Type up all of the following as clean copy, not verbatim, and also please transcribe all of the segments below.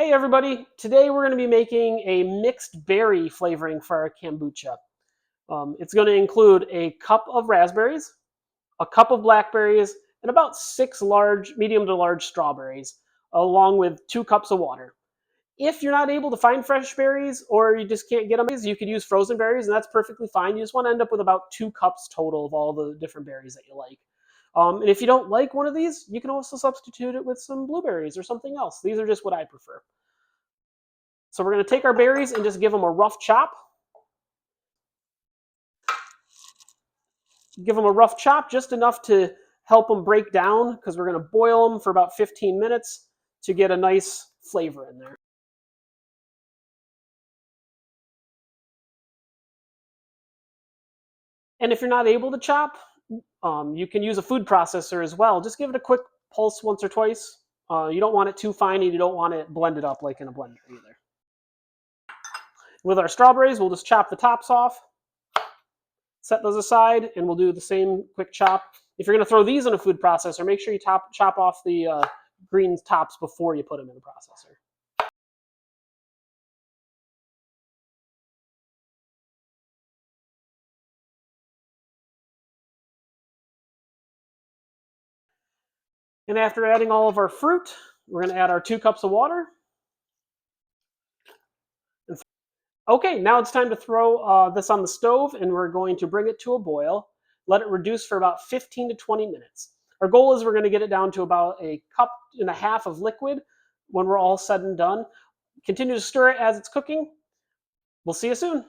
Hey everybody, today we're going to be making a mixed berry flavoring for our kombucha. It's going to include a cup of raspberries, a cup of blackberries, and about 6 medium to large strawberries, along with 2 cups of water. If you're not able to find fresh berries or you just can't get them, you could use frozen berries, and that's perfectly fine. You just want to end up with about 2 cups total of all the different berries that you like. And if you don't like one of these, you can also substitute it with some blueberries or something else. These are just what I prefer. So we're going to take our berries and just give them a rough chop. Give them a rough chop, just enough to help them break down, because we're going to boil them for about 15 minutes to get a nice flavor in there. And if you're not able to chop, you can use a food processor as well. Just give it a quick pulse once or twice. You don't want it too fine, and you don't want it blended up like in a blender either. With our strawberries, we'll just chop the tops off, set those aside, and we'll do the same quick chop. If you're going to throw these in a food processor, make sure you chop off the green tops before you put them in the processor. And after adding all of our fruit, we're going to add our 2 cups of water. Okay, now it's time to throw this on the stove, and we're going to bring it to a boil. Let it reduce for about 15 to 20 minutes. Our goal is we're going to get it down to about a cup and a half of liquid when we're all said and done. Continue to stir it as it's cooking. We'll see you soon.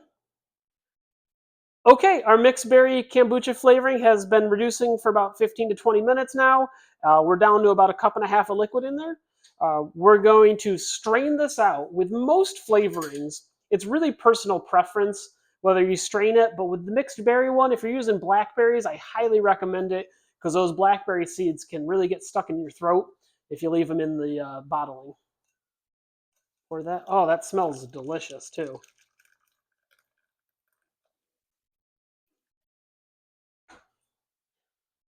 Okay, our mixed berry kombucha flavoring has been reducing for about 15 to 20 minutes now. We're down to about a cup and a half of liquid in there. We're going to strain this out. With most flavorings, it's really personal preference whether you strain it, but with the mixed berry one, if you're using blackberries, I highly recommend it, because those blackberry seeds can really get stuck in your throat if you leave them in the bottling. Or that, oh, that smells delicious too.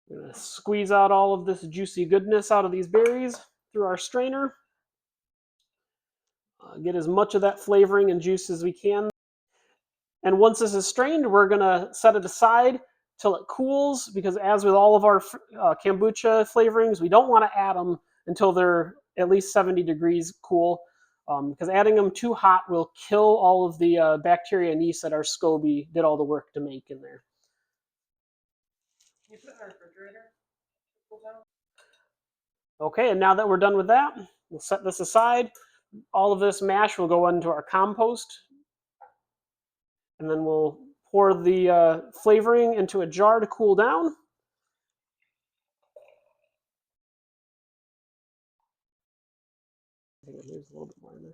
We're going to squeeze out all of this juicy goodness out of these berries through our strainer. Get as much of that flavoring and juice as we can. And once this is strained, we're going to set it aside till it cools, because as with all of our kombucha flavorings, we don't want to add them until they're at least 70 degrees cool, because adding them too hot will kill all of the bacteria and yeast that our SCOBY did all the work to make in there. Can you put it in the refrigerator? Okay, and now that we're done with that, we'll set this aside. All of this mash will go into our compost, and then we'll pour the flavoring into a jar to cool down. I think there's a little bit more in there.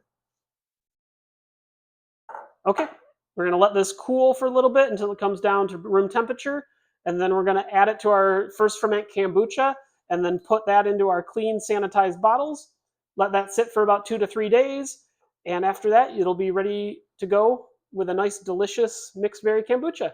Okay, we're going to let this cool for a little bit until it comes down to room temperature, and then we're going to add it to our first ferment kombucha, and then put that into our clean, sanitized bottles. Let that sit for about 2 to 3 days, and after that, it'll be ready to go with a nice, delicious mixed berry kombucha.